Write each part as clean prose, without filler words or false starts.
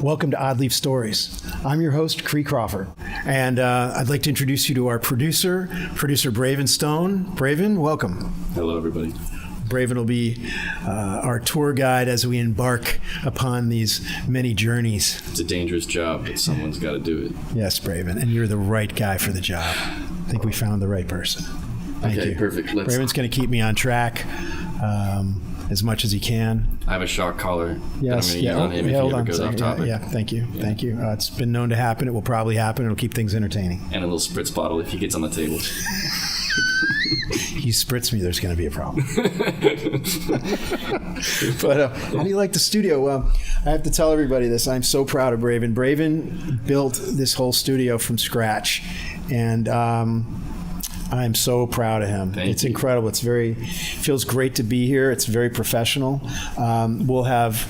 Welcome to Odd Leaf Stories. I'm your host, Cree Crawford, and I'd like to introduce you to our producer Braven Stone. Braven, welcome. Hello, everybody. Braven will be our tour guide as we embark upon these many journeys. It's a dangerous job, but someone's got to do it. Yes, Braven, and you're the right guy for the job. I think we found the right person. Thank you. Perfect. Braven's going to keep me on track as much as he can. I have a shock collar yes, that I'm going to use on him if he ever goes off topic. Yeah, thank you. It's been known to happen. It will probably happen. It'll keep things entertaining. And a little spritz bottle if he gets on the table. He spritz me, there's going to be a problem. But how do you like the studio? Well, I have to tell everybody this. I'm so proud of Braven. Braven built this whole studio from scratch, and I'm so proud of him. It's incredible. Feels great to be here. It's very professional. We'll have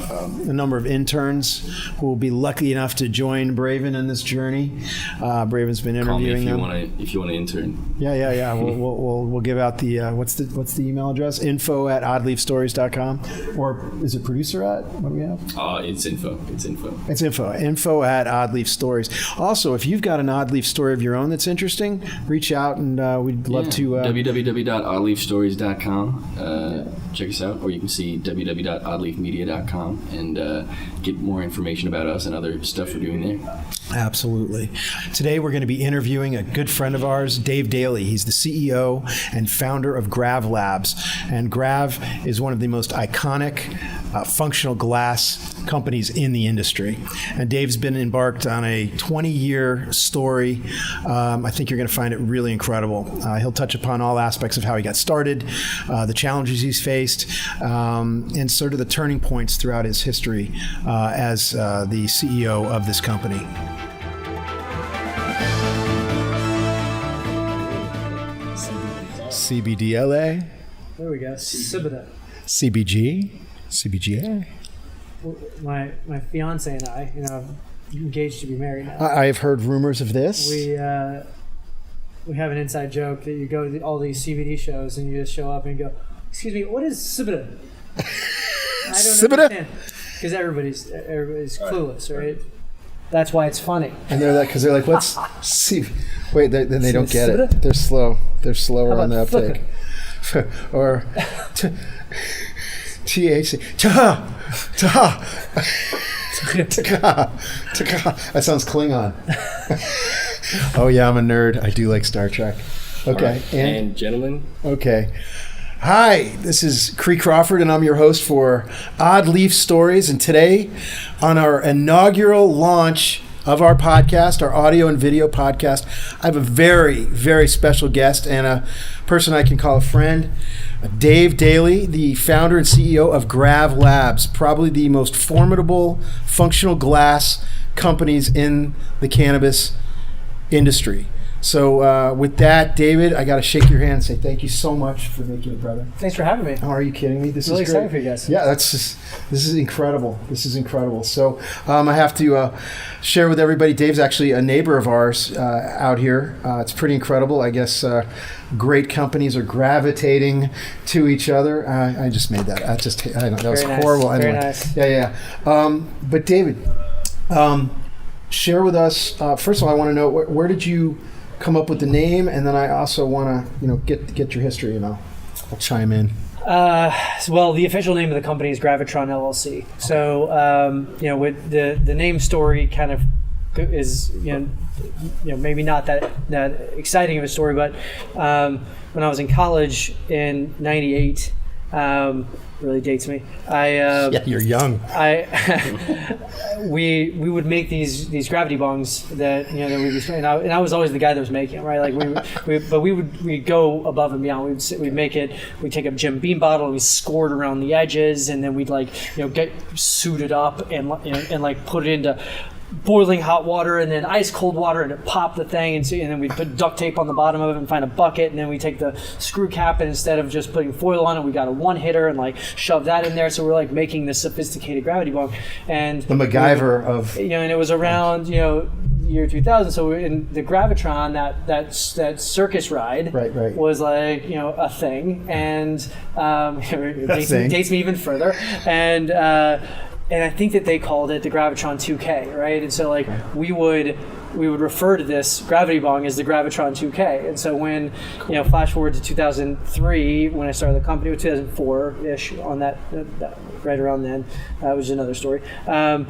a number of interns who will be lucky enough to join Braven in this journey. Braven's been interviewing them. Call me if you want to intern. Yeah. We'll give out the what's the email address? info@oddleafstories.com, or is it producer at? What do we have? It's info. It's info. Info@oddleafstories. Also, if you've got an Odd Leaf story of your own that's interesting, reach out and we'd love to. www.oddleafstories.com. Check us out, or you can see www.oddleafmedia.com and get more information about us and other stuff we're doing there. Absolutely. Today we're going to be interviewing a good friend of ours, Dave Daly. He's the CEO and founder of Grav Labs. And Grav is one of the most iconic functional glass companies in the industry. And Dave's been embarked on a 20-year story. I think you're going to find it really incredible. He'll touch upon all aspects of how he got started, the challenges he's faced, and sort of the turning points throughout his history as the CEO of this company. CBDLA. There we go. CBD. CBG. CBGA. My fiance and I, engaged to be married now. I have heard rumors of this. We have an inside joke that you go to all these CBD shows and you just show up and go, "Excuse me, what is CBD?" I don't understand, because everybody's clueless, right? That's why it's funny. And they're like, what's CBD? Wait, then they don't get it. They're slow. They're slower on the uptake. Or THC. Taha. That sounds Klingon. Oh yeah, I'm a nerd. I do like Star Trek. Okay. Right. And gentlemen. Okay. Hi, this is Cree Crawford, and I'm your host for Odd Leaf Stories. And today, on our inaugural launch of our podcast, our audio and video podcast, I have a very, very special guest and a person I can call a friend, Dave Daly, the founder and CEO of Grav Labs, probably the most formidable functional glass companies in the cannabis industry. So with that, David, I got to shake your hand and say thank you so much for making it, brother. Thanks for having me. Oh, are you kidding me? This really is great. Excited for you guys. Yeah, this is incredible. So I have to share with everybody, Dave's actually a neighbor of ours out here. It's pretty incredible. I guess great companies are gravitating to each other. I just made that. I know that was horrible. Very anyway. nice. Yeah. But David, share with us. First of all, I want to know where did you come up with the name, and then I also want to get your history. I'll chime in. Well, the official name of the company is Gravitron LLC. So with the name story kind of is maybe not that exciting of a story, but when I was in college in '98. Really dates me. Yeah, you're young. We would make these gravity bongs that and I was always the guy that was making them, right? Like we'd go above and beyond. We'd make it. We'd take a Jim Beam bottle and we score it around the edges, and then we'd get suited up and put it into boiling hot water and then ice cold water and it popped the thing, and then we put duct tape on the bottom of it and find a bucket, and then we take the screw cap, and instead of just putting foil on it, we got a one hitter and shove that in there. So we're making this sophisticated gravity bong, and the MacGyver of and it was around year 2000. So in the Gravitron, that circus ride was a thing, and it dates me even further, and and I think that they called it the Gravitron 2K, right? And so like we would refer to this gravity bong as the Gravitron 2K. And so when, flash forward to 2003, when I started the company, or 2004-ish, on that right around then, which is another story. I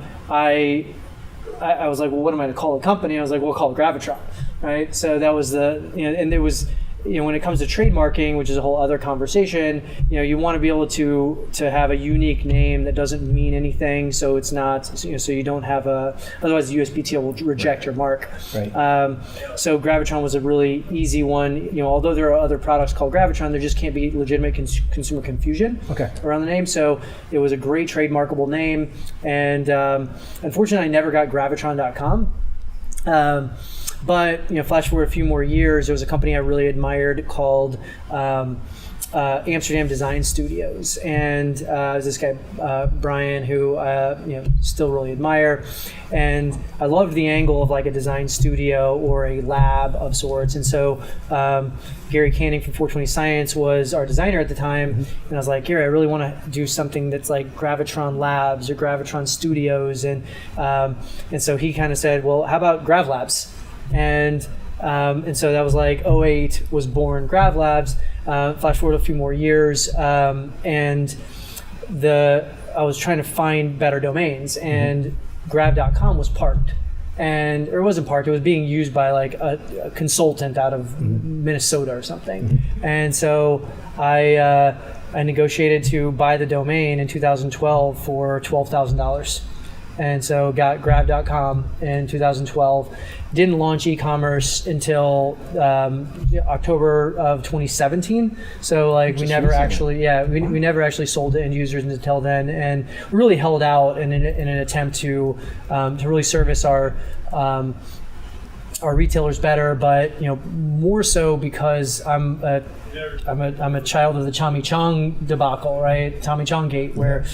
was like, well, what am I going to call the company? I was like, we'll call it Gravitron, right? So that was and there was, when it comes to trademarking, which is a whole other conversation, you want to be able to have a unique name that doesn't mean anything, so it's not, so you don't have otherwise the USPTO will reject your mark. Right. So Gravitron was a really easy one. Although there are other products called Gravitron, there just can't be legitimate consumer confusion around the name. So it was a great trademarkable name, and unfortunately, I never got Gravitron.com. But flash forward a few more years, there was a company I really admired called Amsterdam Design Studios, and this guy Brian, who still really admire, and I loved the angle of like a design studio or a lab of sorts. And so Gary Canning from 420 Science was our designer at the time, and I was like, Gary, I really want to do something that's like Gravitron Labs or Gravitron Studios, and so he kind of said, well, how about Grav Labs? And so that was like 2008 was born Grav Labs. Flash forward a few more years, and I was trying to find better domains, and Grav.com was parked, or it wasn't parked. It was being used by like a consultant out of Minnesota or something, and so I negotiated to buy the domain in 2012 for $12,000. And so got Grav.com in 2012. Didn't launch e-commerce until October of 2017. So like we never actually sold to end users until then, and really held out in an attempt to really service our retailers better, but more so because I'm a child of the Tommy Chong debacle, right? Tommy Chong Gate, where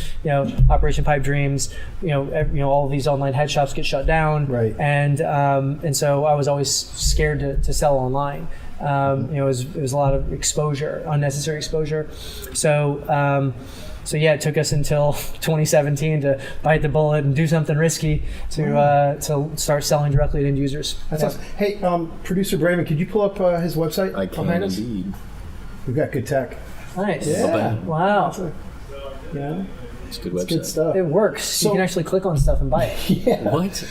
Operation Pipe Dreams, all of these online head shops get shut down, right? And so I was always scared to sell online. It was a lot of exposure, unnecessary exposure. So yeah, it took us until 2017 to bite the bullet and do something risky to start selling directly to end users. That's awesome. Hey, producer Brayman, could you pull up his website? I can indeed. We've got good tech. Nice. Yeah. Wow. Yeah. It's a good website. It's good stuff. It works. So, you can actually click on stuff and buy it. Yeah. What?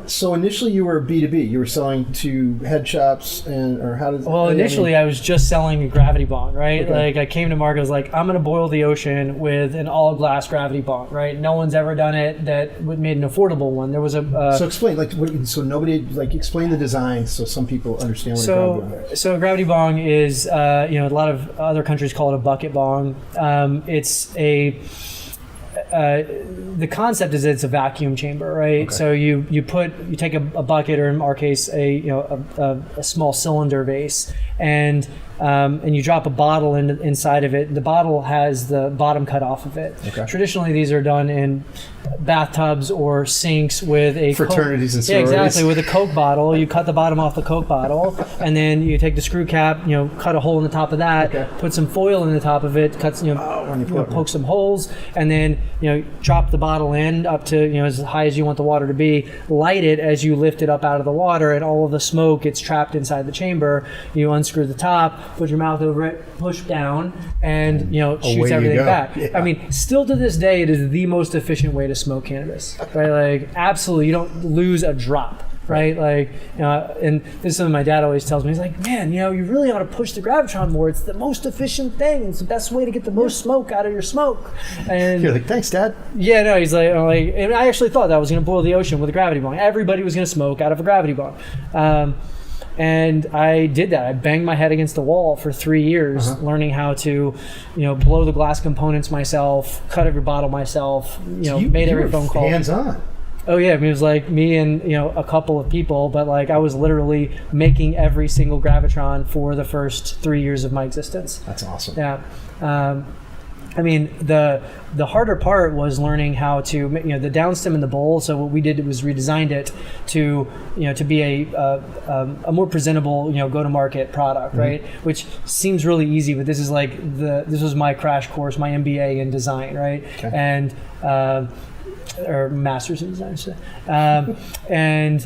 So initially you were B2B. You were selling to head shops, or how does? Well, initially I was just selling a gravity bong, right? Okay. Like I came to market, I was like, I'm going to boil the ocean with an all glass gravity bong, right? No one's ever done it that made an affordable one. There was a. So explain, explain the design so some people understand what a gravity bong is. So a gravity bong is, a lot of other countries call it a bucket bong. It's the concept is it's a vacuum chamber, right? Okay. So you take a bucket, or in our case a small cylinder vase, and you drop a bottle inside of it. The bottle has the bottom cut off of it. Okay. Traditionally, these are done in bathtubs or sinks with a fraternities and sororities. Yeah, exactly. With a Coke bottle, you cut the bottom off the Coke bottle, and then you take the screw cap, cut a hole in the top of that, put some foil in the top of it, poke some holes, and then drop the bottle in up to as high as you want the water to be. Light it as you lift it up out of the water, and all of the smoke gets trapped inside the chamber. You unscrew the top, put your mouth over it, push down, and shoots everything back. Yeah. I mean, still to this day, it is the most efficient way to smoke cannabis, right? Like, absolutely, you don't lose a drop, right? Like, and this is something my dad always tells me. He's like, man, you really ought to push the Gravitron more. It's the most efficient thing. It's the best way to get the most smoke out of your smoke. And you're like, thanks, Dad. Yeah, no, he's like, and I actually thought that I was going to boil the ocean with a gravity bong. Everybody was going to smoke out of a gravity bong. And I did that. I banged my head against the wall for 3 years, learning how to, blow the glass components myself, cut every bottle myself, made every phone call. Hands-on. Oh yeah, I mean, it was like me and a couple of people, but like I was literally making every single Gravitron for the first 3 years of my existence. That's awesome. Yeah. I mean, the harder part was learning how to, the downstem and the bowl. So what we did was redesigned it to, to be a more presentable, go-to-market product, right? Which seems really easy, but this is like this was my crash course, my MBA in design, right? Okay. And or master's in design, and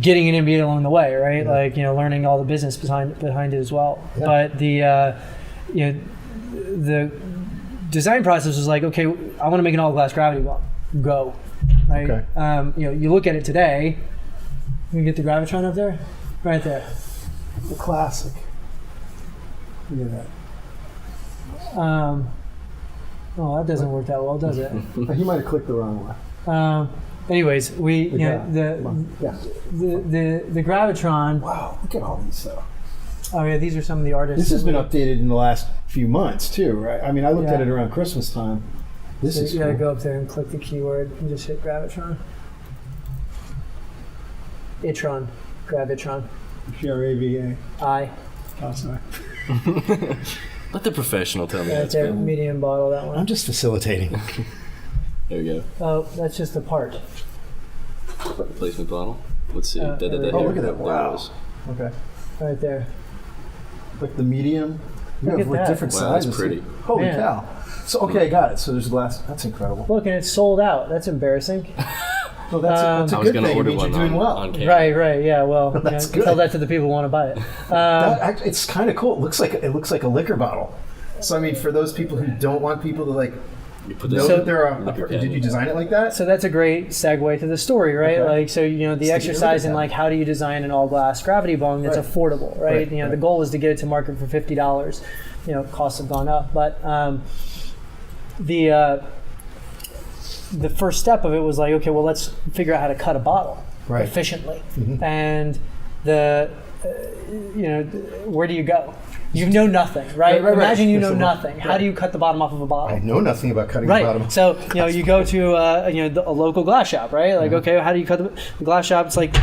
getting an MBA along the way, right? Yeah. Like learning all the business behind it as well. Yeah. But the design process was like, okay, I want to make an all glass gravity bomb. Go, right? Okay. You look at it today. You can get the gravitron up there, right there. The classic. Look at that. Oh, that doesn't work that well, does it? He might have clicked the wrong one. Anyways, the gravitron. Wow, look at all these though. Oh yeah, these are some of the artists. This has been updated in the last few months too, right? I mean, I looked at Yeah. it around Christmas time. This So is you gotta cool. go up there and click the keyword and just hit gravitron. Itron, gravitron. GRAVA. I. Oh, sorry. Let the professional tell me. Right That's there, good. medium bottle. That I'm one. just facilitating. There we go. Oh, that's just a part. Replacement bottle. Let's see. Oh, look at that. There Wow. it is. Okay. Right there. Like the medium. You Look have at like that. different Wow, that's sizes. pretty. Holy Yeah. cow. So okay, I got it. So there's glass. That's incredible. Look, and it's sold out. That's embarrassing. No, that's I a was good going to thing. It order means one you're doing well. on camera. Right. Yeah. Well, That's good. tell that to the people who want to buy it. It's kind of cool. It looks like a liquor bottle. So I mean, for those people who don't want people to like You put know this that they're Liquor did you cabinet. design it like that? So that's a great segue to the story, right? Okay. Like, so the Look at exercise in that. like how do you design an all glass gravity bong that's Right. affordable, right? Right, The right. goal was to get it to market for $50. Costs have gone up, but the first step of it was like, okay, well, let's figure out how to cut a bottle Right. efficiently, Mhm. and where do you go? You know nothing, right? Right. Imagine you There's know a- nothing. How right. do you cut the bottom off of a bottle? I know nothing about cutting the Right. bottom. So you go to a local glass shop, right? Like, okay, how do you cut the glass shop? It's like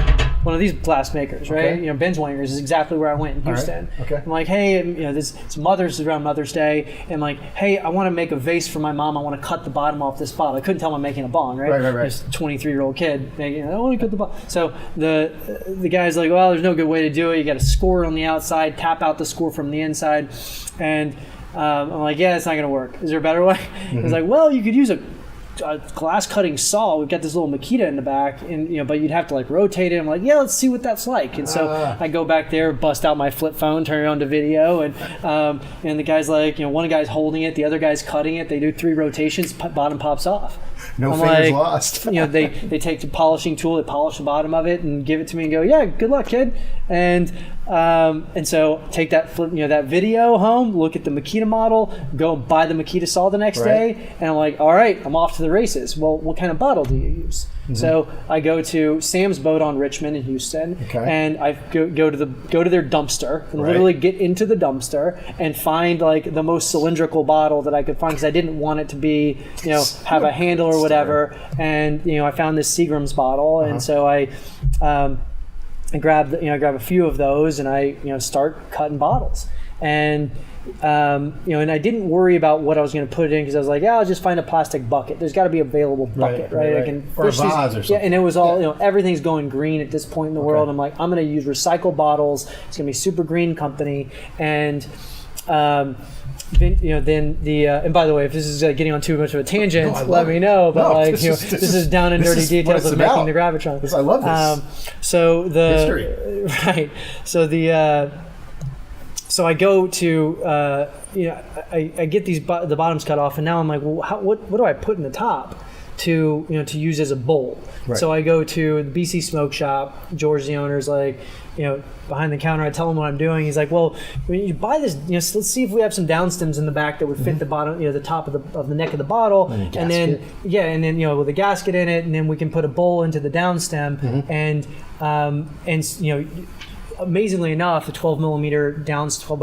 one of these glass makers, right? Okay. Benzwangers is exactly where I went in All right. Houston. Okay. I'm like, hey, it's around Mother's Day, and like, hey, I want to make a vase for my mom. I want to cut the bottom off this bottle. I couldn't tell I'm making a bong, right? Right. This 23-year-old kid, I want to cut the bottom. So the guy's like, well, there's no good way to do it. You got to score on the outside, tap out the score from the inside, and I'm like, yeah, it's not going to work. Is there a better way? He's like, well, you could use a glass cutting saw. We've got this little Makita in the back, and but you'd have to like rotate it. I'm like, yeah, let's see what that's like. And so I go back there, bust out my flip phone, turn it on to video, and the guy's like, one guy's holding it, the other guy's cutting it. They do 3 rotations, bottom pops off. No I'm fingers like, lost. they take the polishing tool, they polish the bottom of it, and give it to me and go, yeah, good luck, kid. And so take that that video home, look at the Makita model, go and buy the Makita saw the next Right. day, and I'm like, all right, I'm off to the races. Well, what kind of bottle do you use? So I go to Sam's Boat on Richmond in Houston, Okay. and I go to their dumpster and Right. literally get into the dumpster and find like the most cylindrical bottle that I could find because I didn't want it to be have a handle or whatever. And I found this Seagram's bottle, and so I grabbed a few of those, and I start cutting bottles. And and I didn't worry about what I was going to put it in because I was like, yeah, I'll just find a plastic bucket. There's got to be a available bucket, right? I can Or a fish these- vase or something. Yeah, and it was all everything's going green at this point in the world. Okay. I'm like, I'm going to use recycled bottles. It's going to be super green company, and then the and by the way, if this is getting on too much of a tangent, No, I love let me know. But No, like this is down in this dirty is what details it's of making about. the gravitron. I love this. So the History. right. So the so I go to I get the bottoms cut off, and now I'm like, well, what do I put in the top to to use as a bowl? Right. So I go to the BC Smoke Shop. George, the owner's like, behind the counter. I tell him what I'm doing. He's like, well, when you buy this, let's see if we have some down stems in the back that would fit the bottom, the top of the neck of the bottle, And a then gasket. with a gasket in it, and then we can put a bowl into the down stem, and amazingly enough, the 12 by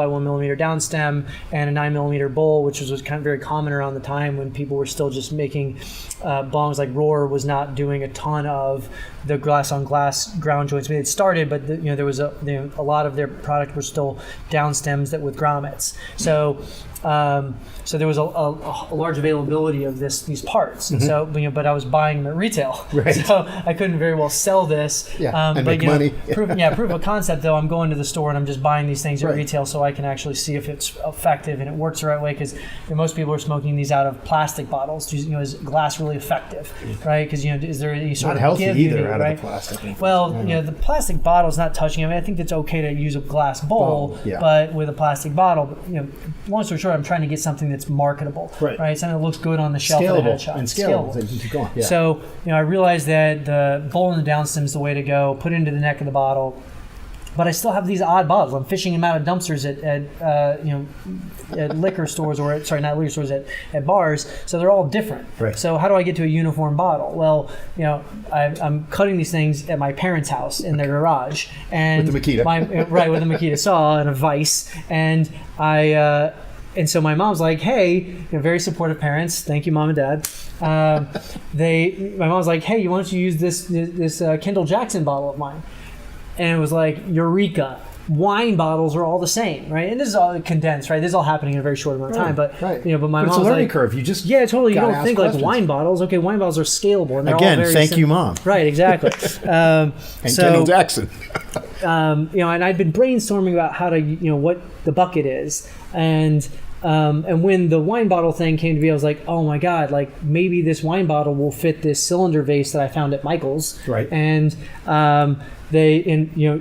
1 millimeter down stem and a 9 millimeter bowl, which was kind of very common around the time when people were still just making bongs. Like Rohr was not doing a ton of the glass on glass ground joints. I mean, it started, but there was a lot of their product were still down stems that with grommets. So there was a large availability of these parts. And so, but I was buying them at retail, Right. so I couldn't very well sell this. Yeah, and but make money. proof of concept though, I'm going to the store and I'm just buying these things at Right. retail so I can actually see if it's effective and it works the right way, because most people are smoking these out of plastic bottles. Is glass really effective, right? Because is there any sort Not of healthy give either unit, out right? of the plastic. Well, the plastic bottle's not touching. I mean, I think it's okay to use a glass bowl, Yeah. but with a plastic bottle, long story short, I'm trying to get something that's marketable, Right. Something that looks good on the shelf at a head shop. And scalable. So you can keep going. Yeah. So, I realized that the bowl and the downstem is the way to go. Put it into the neck of the bottle. But I still have these odd bottles. I'm fishing them out of dumpsters at liquor stores, not liquor stores, at bars. So they're all different. Right. So how do I get to a uniform bottle? Well, I'm cutting these things at my parents' house in their garage, and With the Makita. with a Makita saw and a vise, and and so my mom's like, hey, very supportive parents. Thank you, Mom and Dad. My mom's like, hey, why don't you use this Kendall Jackson bottle of mine? And it was like, eureka. Wine bottles are all the same, right? And this is all condensed, right? This is all happening in a very short amount of time. But right. but my it's mom's a learning like, curve. You just totally. You gotta don't ask think questions. like wine bottles. Okay, wine bottles are scalable, and they're Again, all very thank you, Mom. Right, exactly. And Kendall Jackson. And I'd been brainstorming about how to, what the bucket is, and when the wine bottle thing came to be, I was like, oh my god, like maybe this wine bottle will fit this cylinder vase that I found at Michael's, Right. And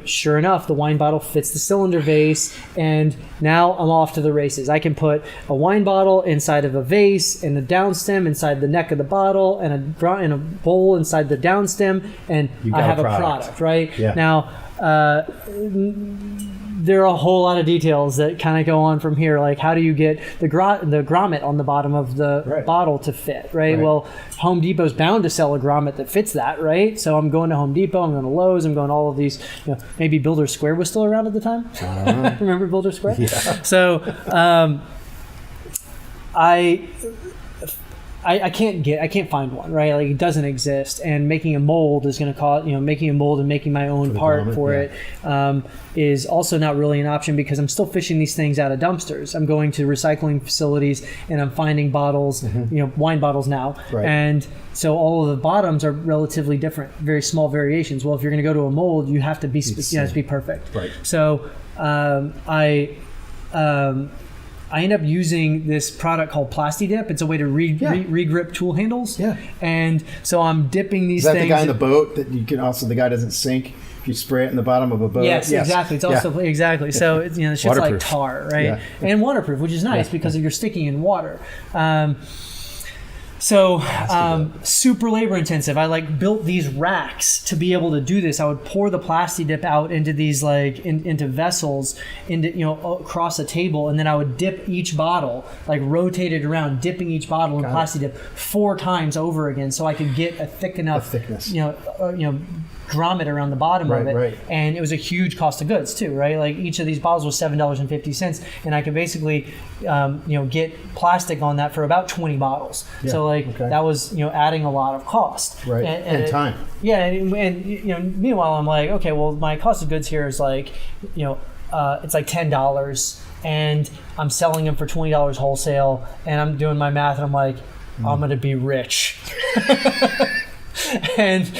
sure enough, the wine bottle fits the cylinder vase, and now I'm off to the races. I can put a wine bottle inside of a vase, and a downstem inside the neck of the bottle, and a bowl inside the downstem, and You I got have a a product. product, right? Yeah. Now, there are a whole lot of details that kind of go on from here, like how do you get the grommet on the bottom of the Right. bottle to fit, right? Well, Home Depot's bound to sell a grommet that fits that, right? So I'm going to Home Depot, I'm going to Lowe's, I'm going to all of these, maybe Builder Square was still around at the time. Remember Builder Square? Yeah. So I can't find one, right? Like it doesn't exist, and making a mold is going to cost, making a mold and making my own part grommet, for yeah. it is also not really an option, because I'm still fishing these things out of dumpsters. I'm going to recycling facilities and I'm finding bottles, wine bottles now, Right. and so all of the bottoms are relatively different, very small variations. Well, if you're going to go to a mold, you have to be to be perfect. Right. So I end up using this product called Plasti-Dip. It's a way to re-grip tool handles. Yeah. And so I'm dipping these Is that things. the guy in the boat that you can also, the guy doesn't sink if you spray it in the bottom of a boat? Yes, exactly. It's also exactly. So it's, the shit's like Waterproof. tar, right? Yeah. And waterproof, which is nice because you're sticking in water. Super labor intensive. I built these racks to be able to do this. I would pour the Plasti-Dip out into these into vessels, across a table, and then I would dip each bottle, rotate it around, dipping each bottle in Plasti-Dip 4 times over again, so I could get a thick enough thickness. grommet around the bottom of it. Right. And it was a huge cost of goods too, right? Like each of these bottles was $7.50, and I could basically get plastic on that for about 20 bottles. Yeah, So okay. that was adding a lot of cost, Right. And time. Yeah, and meanwhile I'm like, okay, well my cost of goods here is it's like $10, and I'm selling them for $20 wholesale, and I'm doing my math, and I'm like, I'm gonna be rich. And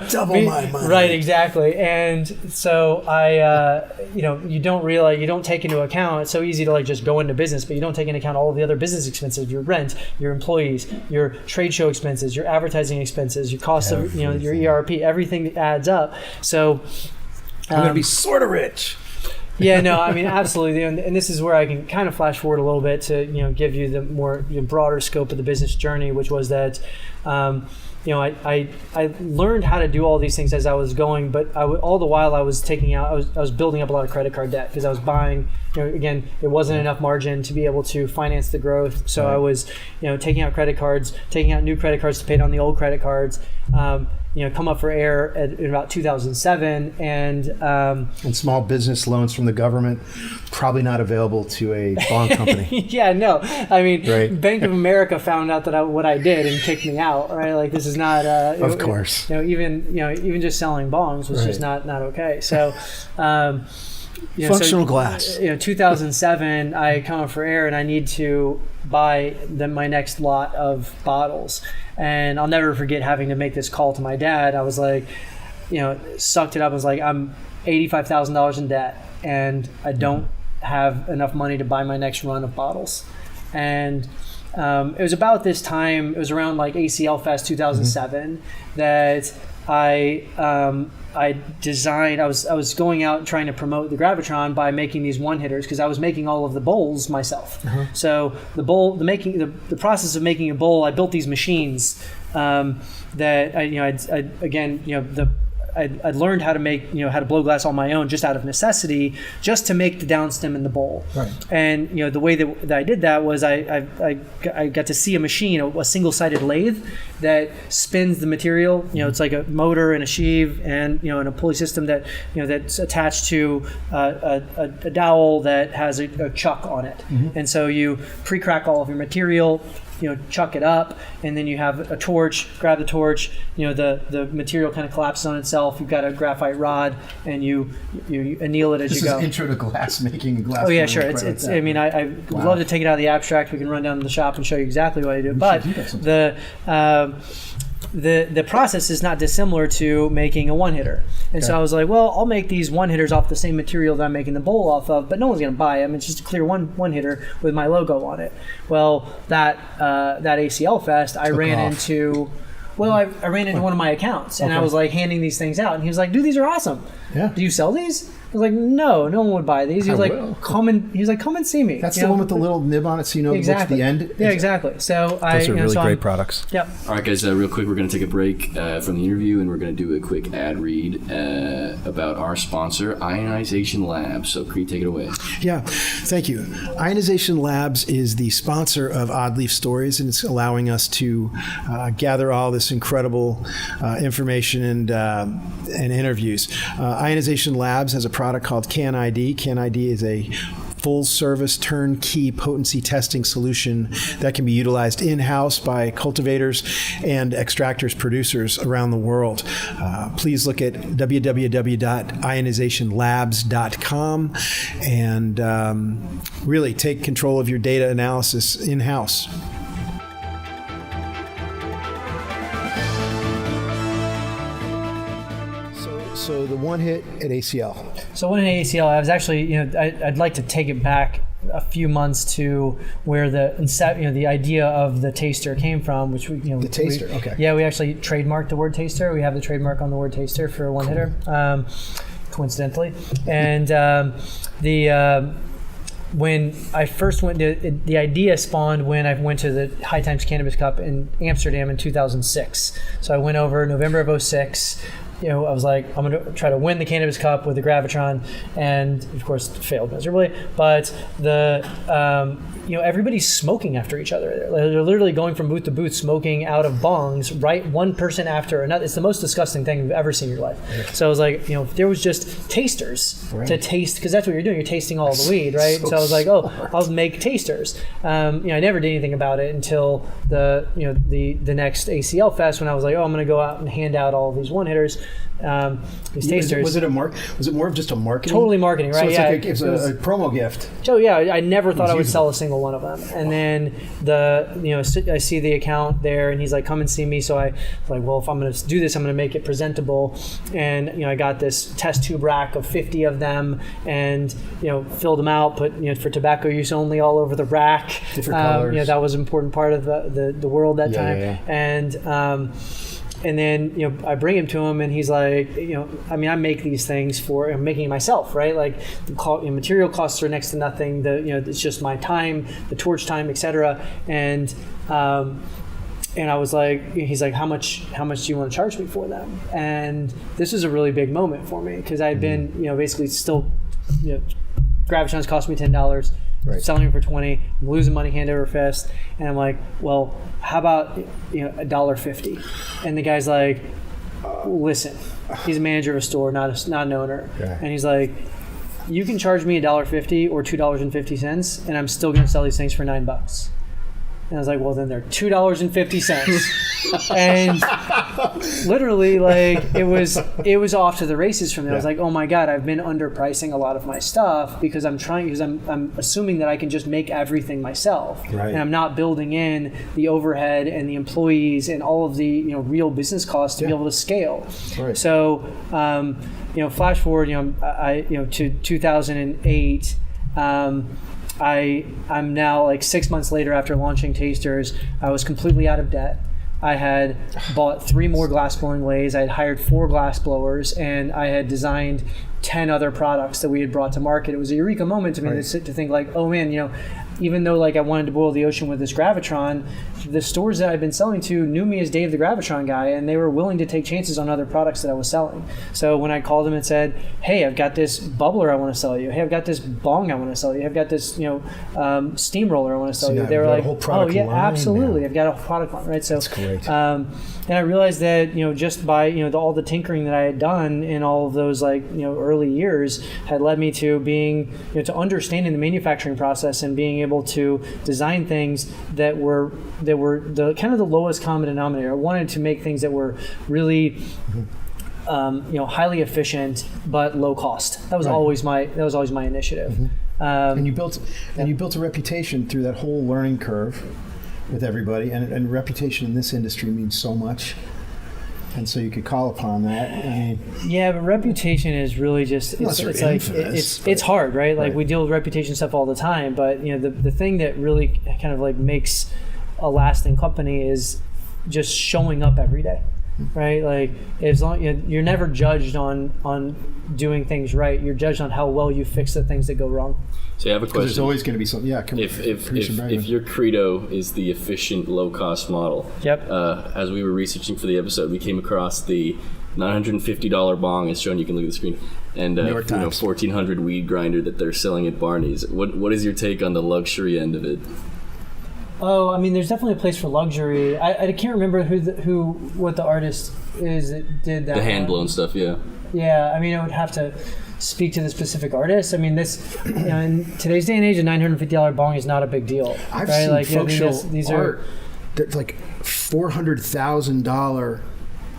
Double my money. Right, exactly. And so I you don't take into account, it's so easy to just go into business, but you don't take into account all of the other business expenses, your rent, your employees, your trade show expenses, your advertising expenses, your cost of your ERP, everything that adds up. So I'm gonna be sort of rich. Yeah, no, I mean, absolutely. And this is where I can kind of flash forward a little bit to, give you the more broader scope of the business journey, which was that, I learned how to do all these things as I was going, but all the while I was building up a lot of credit card debt because I was buying, again, it wasn't enough margin to be able to finance the growth. So I was, taking out new credit cards to pay down the old credit cards, come up for air in about 2007, and small business loans from the government probably not available to a bond company. Yeah, no, I mean, Right. Bank of America found out that what I did and kicked me out, right? Like this is not Of course. even just selling bongs was just not okay. So Functional glass. 2007, I come up for air and I need to buy my next lot of bottles. And I'll never forget having to make this call to my dad. I was like, sucked it up. I was like, I'm $85,000 in debt, and I don't have enough money to buy my next run of bottles. And it was about this time, it was around like ACL Fest 2007 that I designed. I was going out trying to promote the Gravitron by making these one hitters, because I was making all of the bowls myself. So the process of making a bowl, I built these machines that I'd learned how to make, how to blow glass on my own just out of necessity, just to make the downstem in the bowl. Right. And the way that I did that was I got to see a machine, a single-sided lathe that spins the material. It's like a motor and a sheave and and a pulley system that that's attached to a dowel that has a chuck on it. And so you pre-crack all of your material, chuck it up, and then you have a torch, grab the torch, the material kind of collapses on itself. You've got a graphite rod, and you anneal it as you go. This is intro to glass making and glass. Oh yeah, blowing, sure. right It's like I mean, I would love to take it out of the abstract. We can run down to the shop and show you exactly what I do. But the process is not dissimilar to making a one-hitter. And so I was like, well, I'll make these one-hitters off the same material that I'm making the bowl off of, but no one's going to buy them. It's just a clear one-hitter with my logo on it. Well, that ACL Fest, I ran into one of my accounts, and I was like handing these things out, and he was like, dude, these are awesome. Yeah. Do you sell these? I was like, no one would buy these. He was like, come and see me. That's the one with the little nib on it, so you know exactly. what's the end. Yeah, exactly. So those are really great products. Yep. All right, guys. Real quick, we're going to take a break from the interview, and we're going to do a quick ad read about our sponsor, Ionization Labs. So, Cree, take it away. Yeah, thank you. Ionization Labs is the sponsor of Odd Leaf Stories, and it's allowing us to gather all this incredible information and interviews. Ionization Labs has a product called CanID. CanID is a full-service turnkey potency testing solution that can be utilized in-house by cultivators and extractors producers around the world. Please look at www.ionizationlabs.com and really take control of your data analysis in-house. So the one hit at ACL. So one hit at ACL, I was actually, I'd like to take it back a few months to where the idea of the taster came from, which the taster. Okay. Yeah, we actually trademarked the word taster. We have the trademark on the word taster for a one hitter, coincidentally, and when I first went to the idea spawned when I went to the High Times Cannabis Cup in Amsterdam in 2006. So I went over November of 2006. I was like, I'm going to try to win the Cannabis Cup with the Gravitron, and of course failed miserably. But everybody's smoking after each other. They're literally going from booth to booth, smoking out of bongs, right? One person after another. It's the most disgusting thing you've ever seen in your life. Yeah. So I was like, if there was just tasters to taste, because that's what you're doing. You're tasting all the weed, right? So I was like, I'll make tasters. I never did anything about it until the next ACL Fest, when I was like, I'm going to go out and hand out all of these one hitters. These tasters. Was it more of just a marketing? Totally marketing, right? So it's like a promo gift. So yeah, I never thought I would sell a single one of them. And then I see the account there, and he's like, "Come and see me." So I was like, well, if I'm going to do this, I'm going to make it presentable. And I got this test tube rack of 50 of them, and filled them out, put for tobacco use only all over the rack. Different colors. That was an important part of the world that time. Yeah. And then, I bring him to him, and he's like, I make these things I'm making it myself, right? Like, the material costs are next to nothing. It's just my time, the torch time, etc. And I was like, he's like, how much do you want to charge me for them? And this was a really big moment for me, because I'd been, basically still, Gravitrons cost me $10. Right. Selling them for $20, I'm losing money hand over fist, and I'm like, well, how about $1.50? And the guy's like, listen, he's a manager of a store, not an owner, and he's like, you can charge me $1.50 or $2.50, and I'm still going to sell these things for $9. And I was like, well, then they're $2.50. And literally, like, it was off to the races from there. I was like, oh my God, I've been underpricing a lot of my stuff because I'm assuming that I can just make everything myself. Right. And I'm not building in the overhead and the employees and all of the real business costs to be able to scale. Right. So flash forward to 2008. I'm now like 6 months later after launching Tasters. I was completely out of debt. I had bought 3 more glass blowing lathes. I had hired 4 glass blowers, and I had designed 10 other products that we had brought to market. It was a eureka moment to me to think like, oh man, even though like I wanted to boil the ocean with this Gravitron, the stores that I've been selling to knew me as Dave the Gravitron guy, and they were willing to take chances on other products that I was selling. So when I called them and said, hey, I've got this bubbler I want to sell you. Hey, I've got this bong I want to sell you. I've got this steamroller I want to sell you. They were like, oh yeah, absolutely. Now. I've got a product line, right? So that's great. And I realized that just by all the tinkering that I had done in all of those early years had led me to being to understanding the manufacturing process and being able to design things that were the kind of the lowest common denominator. I wanted to make things that were really highly efficient but low cost. That was always my initiative. Mm-hmm. And you built a reputation through that whole learning curve with everybody, and reputation in this industry means so much. And so you could call upon that. But reputation is really just it's hard, right? Like we deal with reputation stuff all the time, but the thing that really kind of like makes a lasting company is just showing up every day, right? Like as long you're never judged on doing things right. You're judged on how well you fix the things that go wrong. So I have a question. There's always going to be something. Yeah. If your credo is the efficient, low-cost model. Yep. As we were researching for the episode, we came across the $950 bong, as shown. You can look at the screen, and $1,400 weed grinder that they're selling at Barney's. What is your take on the luxury end of it? Oh, I mean, there's definitely a place for luxury. I can't remember what the artist is that did that. The hand blown stuff, yeah. Yeah, I mean, I would have to speak to the specific artist. I mean, this in today's day and age, a $950 bong is not a big deal. I've seen functional art that's like $400,000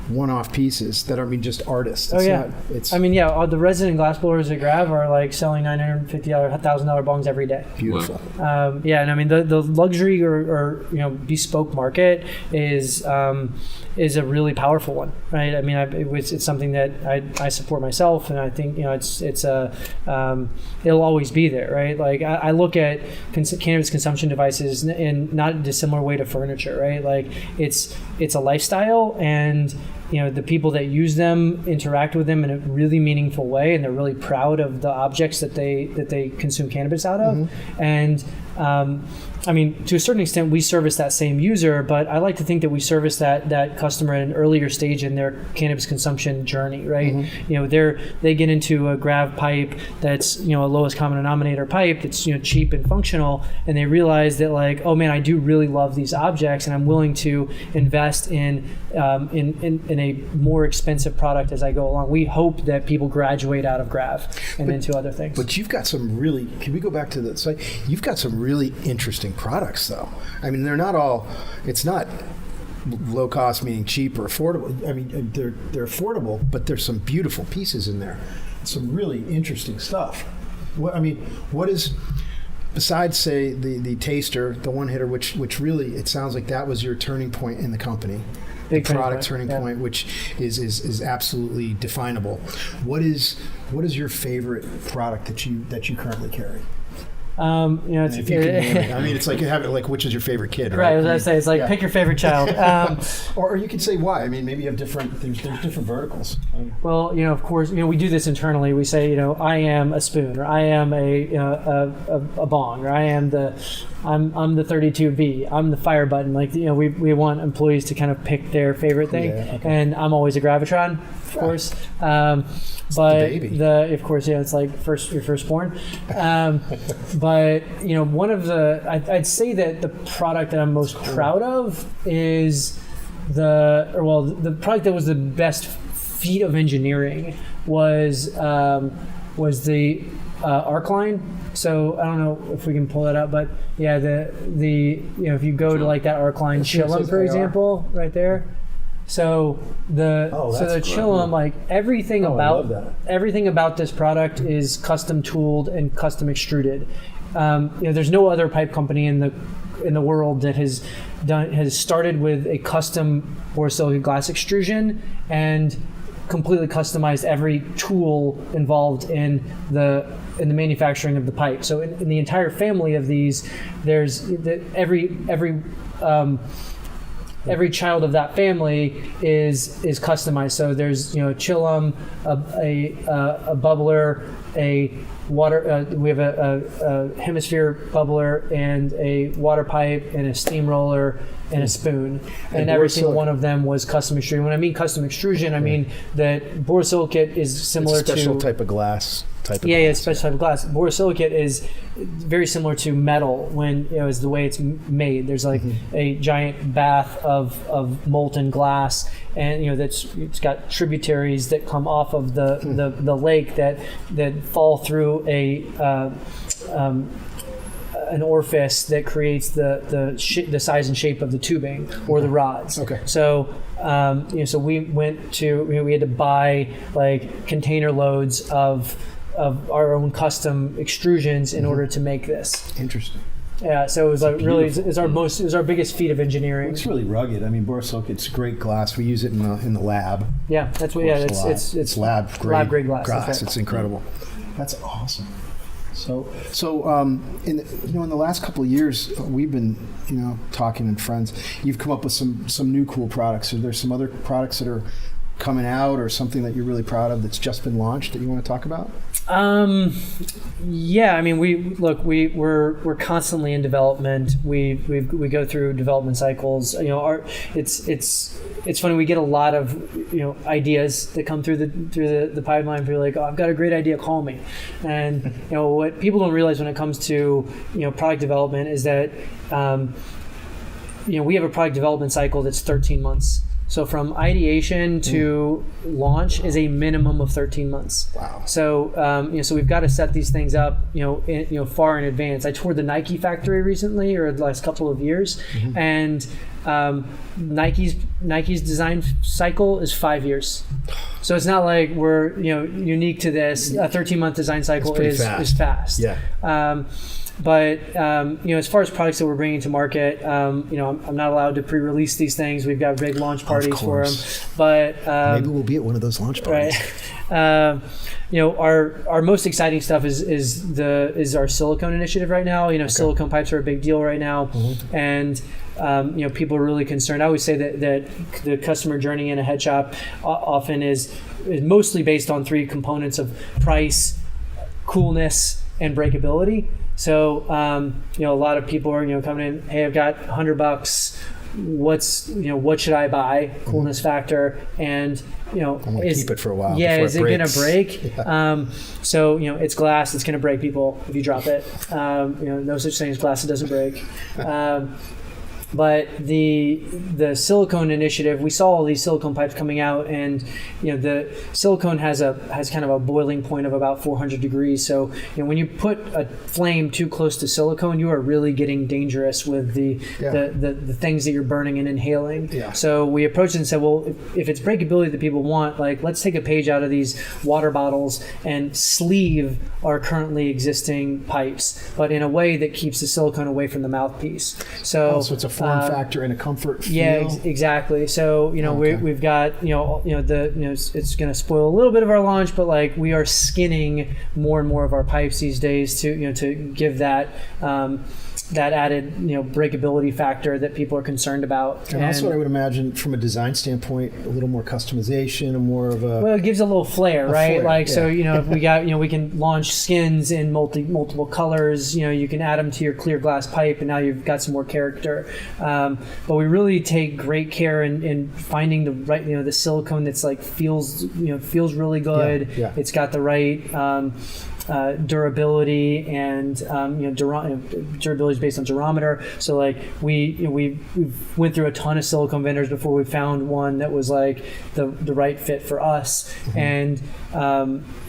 one-off pieces that are just artists. It's the resident glass blowers at Grav are like selling $950, $1,000 bongs every day. Beautiful. And I mean the luxury or bespoke market is a really powerful one, right? I mean it's something that I support myself, and I think it'll always be there, right? Like I look at cannabis consumption devices in not a dissimilar way to furniture, right? Like it's a lifestyle, and the people that use them interact with them in a really meaningful way, and they're really proud of the objects that they consume cannabis out of. Mm-hmm. And I mean, to a certain extent, we service that same user, but I like to think that we service that customer at an earlier stage in their cannabis consumption journey, right? Mm-hmm. They get into a Grav pipe that's a lowest common denominator pipe that's cheap and functional, and they realize that like, oh man, I do really love these objects, and I'm willing to invest in a more expensive product as I go along. We hope that people graduate out of Grav and into other things. But you've got some really. Can we go back to the site? You've got some really interesting products, though. I mean, they're not all. It's not low cost meaning cheap or affordable. I mean, they're affordable, but there's some beautiful pieces in there. Some really interesting stuff. What is besides say the taster, the one hitter, which really it sounds like that was your turning point in the company. Big the product turning point, which is absolutely definable. What is your favorite product that you currently carry? It's like you have it like which is your favorite kid, right? Right, as I say, it's like pick your favorite child. Or you could say why. I mean, maybe you have different things. There's different verticals. Well, of course, we do this internally. We say, I am a spoon, or I am a bong, or I'm the 32B. I'm the fire button. Like we want employees to kind of pick their favorite thing, and I'm always a Gravitron, of course. But of course, it's like your firstborn. But one of I'd say that the product that I'm most proud of is the product that was the best feat of engineering was the arc line. So I don't know if we can pull that up, but yeah, the if you go to like that arc line chillum, for example, right there. So the chillum, like everything about this product is custom tooled and custom extruded. There's no other pipe company in the world that has started with a custom borosilicate glass extrusion and completely customized every tool involved in the manufacturing of the pipe. So in the entire family of these, there's every child of that family is customized. So there's a chillum, a bubbler, a water. We have a hemisphere bubbler and a water pipe and a steamroller and a spoon, and every single one of them was custom extrusion. When I mean custom extrusion, I mean that borosilicate is similar to special type of glass. Special type of glass. Borosilicate is very similar to metal when is the way it's made. There's like a giant bath of molten glass, and it's got tributaries that come off of the lake that fall through an orifice that creates the size and shape of the tubing or the rods. Okay. So so we went to we had to buy like container loads of our own custom extrusions in order to make this. Interesting. Yeah, so it was like really it was our biggest feat of engineering. It's really rugged. I mean, borosilicate's great glass. We use it in the lab. Yeah, that's what. Yeah, it's lab grade glass. Right. It's incredible. That's awesome. So in the last couple of years, we've been talking and friends. You've come up with some new cool products. Are there some other products that are coming out, or something that you're really proud of that's just been launched that you want to talk about? Yeah, I mean, we're constantly in development. We go through development cycles. It's funny, we get a lot of ideas that come through the pipeline. You're like, oh, I've got a great idea, call me. And what people don't realize when it comes to product development is that we have a product development cycle that's 13 months. So from ideation to launch is a minimum of 13 months. Wow. So so we've got to set these things up far in advance. I toured the Nike factory recently, or the last couple of years, and Nike's design cycle is 5 years. So it's not like we're unique to this. A 13-month design cycle is fast. Yeah. But as far as products that we're bringing to market, I'm not allowed to pre-release these things. We've got big launch parties for them. But maybe we'll be at one of those launch parties. Right. Our most exciting stuff is our silicone initiative right now. Silicone pipes are a big deal right now, and people are really concerned. I always say that the customer journey in a head shop often is mostly based on three components of price, coolness, and breakability. So a lot of people are coming in, hey, I've got $100. What should I buy? Coolness factor, and I'm gonna keep it for a while. Yeah, before is it gonna break? Yeah. So it's glass. It's gonna break people if you drop it. No such thing as glass that doesn't break. But the silicone initiative, we saw all these silicone pipes coming out, and the silicone has kind of a boiling point of about 400 degrees. So when you put a flame too close to silicone, you are really getting dangerous with the things that you're burning and inhaling. Yeah. So we approached it and said, well, if it's breakability that people want, like let's take a page out of these water bottles and sleeve our currently existing pipes, but in a way that keeps the silicone away from the mouthpiece. So it's a form factor and a comfort feel. Yeah, exactly. So we've got it's going to spoil a little bit of our launch, but like we are skinning more and more of our pipes these days to give that added breakability factor that people are concerned about. And also, I would imagine from a design standpoint, a little more customization and more of a it gives a little flair, right? So if we got we can launch skins in multiple colors. You can add them to your clear glass pipe, and now you've got some more character. But we really take great care in finding the right the silicone that's like feels really good. Yeah. It's got the right durability and durability is based on durometer. So like we went through a ton of silicone vendors before we found one that was like the right fit for us. And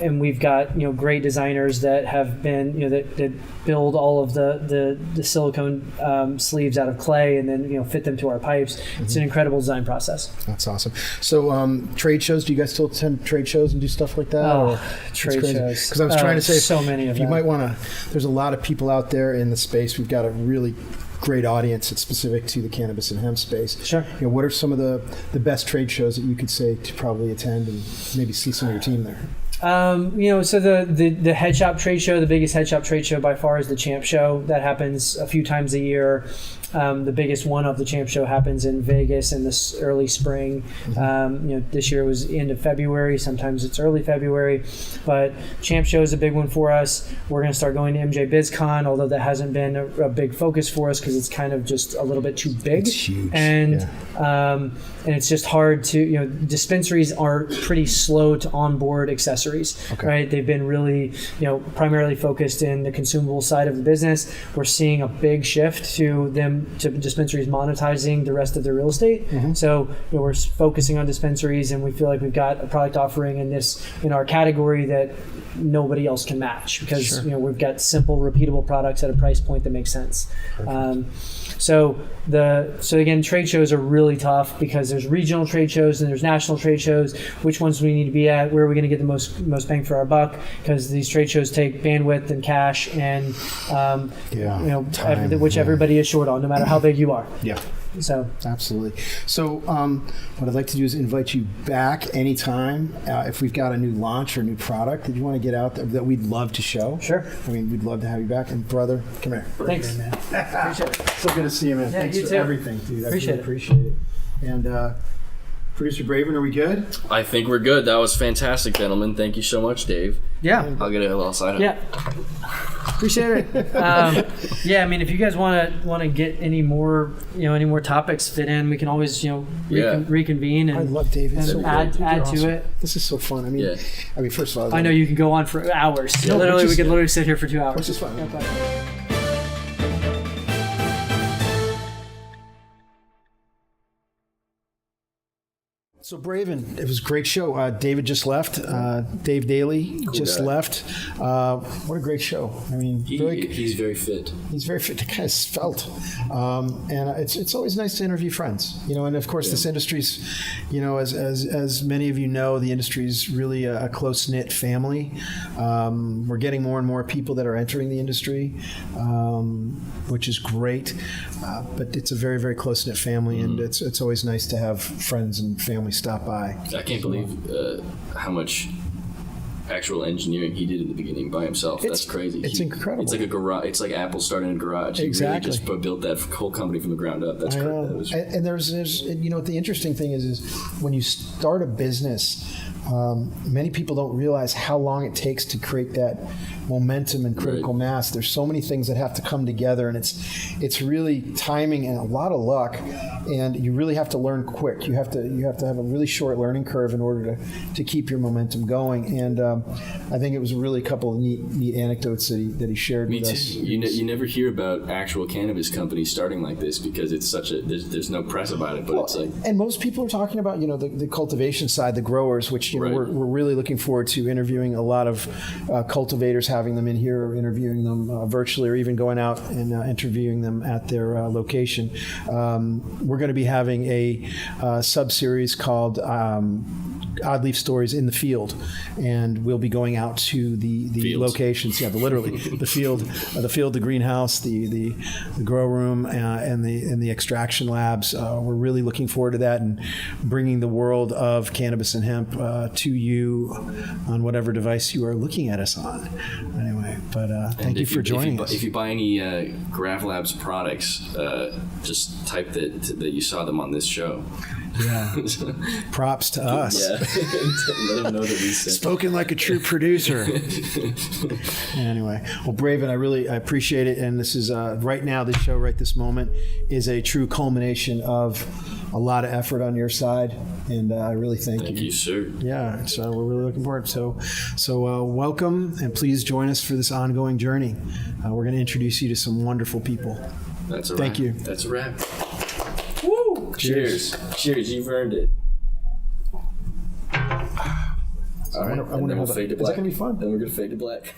we've got great designers that have been that build all of the silicone sleeves out of clay and then fit them to our pipes. It's an incredible design process. That's awesome. So trade shows, do you guys still attend trade shows and do stuff like that? Oh, trade shows. Because I was trying to say, so many of them. You might want to, there's a lot of people out there in the space. We've got a really great audience that's specific to the cannabis and hemp space. Sure. What are some of the best trade shows that you could say to probably attend and maybe see some of your team there? So the head shop trade show, the biggest head shop trade show by far is the Champ Show. That happens a few times a year. The biggest one of the Champ Show happens in Vegas in this early spring. This year was end of February. Sometimes it's early February, but Champ Show is a big one for us. We're going to start going to MJ BizCon, although that hasn't been a big focus for us because it's kind of just a little bit too big. It's huge. And it's just hard to, dispensaries are pretty slow to onboard accessories, right? They've been really, primarily focused in the consumable side of the business. We're seeing a big shift to dispensaries monetizing the rest of their real estate. So we're focusing on dispensaries, and we feel like we've got a product offering in our category that nobody else can match because we've got simple, repeatable products at a price point that makes sense. So again, trade shows are really tough because there's regional trade shows and there's national trade shows. Which ones do we need to be at? Where are we going to get the most bang for our buck? Because these trade shows take bandwidth and cash and which everybody is short on, no matter how big you are. Yeah. So absolutely. So what I'd like to do is invite you back anytime if we've got a new launch or new product that you want to get out there that we'd love to show. Sure. I mean, we'd love to have you back. And brother, come here. Thanks, man. Appreciate it. So good to see you, man. Yeah, Thanks you for too. everything, dude. Appreciate it. Appreciate it. And Producer Braven, are we good? I think we're good. That was fantastic, gentlemen. Thank you so much, Dave. Yeah. I'll get a little side up. Yeah. Appreciate it. I mean, if you guys want to get any more topics fit in, we can always reconvene and I love David. and So add awesome. to it. This is so fun. I mean, first of all, I know you can go on for hours. No, we could literally sit here for 2 hours. Which is fun. So Braven, it was a great show. David just left. Dave Daly just left. What a great show. I mean, he's very fit. He's very fit. The guy's svelte. And it's always nice to interview friends, and of course this industry's, as many of you know, the industry's really a close-knit family. We're getting more and more people that are entering the industry, which is great. But it's a very, very close-knit family, and it's always nice to have friends and family stop by. I can't believe how much actual engineering he did in the beginning by himself. That's crazy. It's incredible. It's like a garage. It's like Apple starting a garage. Exactly. He really just built that whole company from the ground up. That's crazy. And there's the interesting thing is when you start a business, many people don't realize how long it takes to create that momentum and critical mass. There's so many things that have to come together, and it's really timing and a lot of luck, and you really have to learn quick. You have to have a really short learning curve in order to keep your momentum going. And I think it was really a couple of neat anecdotes that he shared with us. You never hear about actual cannabis companies starting like this because it's such a there's no press about it, but it's like, and most people are talking about the cultivation side, the growers, which we're really looking forward to interviewing a lot of cultivators, having them in here, or interviewing them virtually, or even going out and interviewing them at their location. We're going to be having a sub-series called Odd Leaf Stories in the Field, and we'll be going out to the locations, literally the field, the greenhouse, the grow room, and the extraction labs. We're really looking forward to that and bringing the world of cannabis and hemp to you on whatever device you are looking at us on. Anyway, but thank you for joining us. If you buy any Grav Labs products, just type that you saw them on this show. Yeah. Props to us. Yeah. Let them know that we said. Spoken like a true producer. Anyway, well, Braven, I appreciate it. And this is right now, this show right this moment is a true culmination of lot of effort on your side, and I really thank you. Thank you, sir. Yeah, so we're really looking forward. So welcome, and please join us for this ongoing journey. We're going to introduce you to some wonderful people. That's a Thank wrap. you. That's a wrap. Woo! Cheers. Cheers. You've earned it. All right. I wonder and then how we'll fade to is that black. going to be fun? Then we're going to fade to black.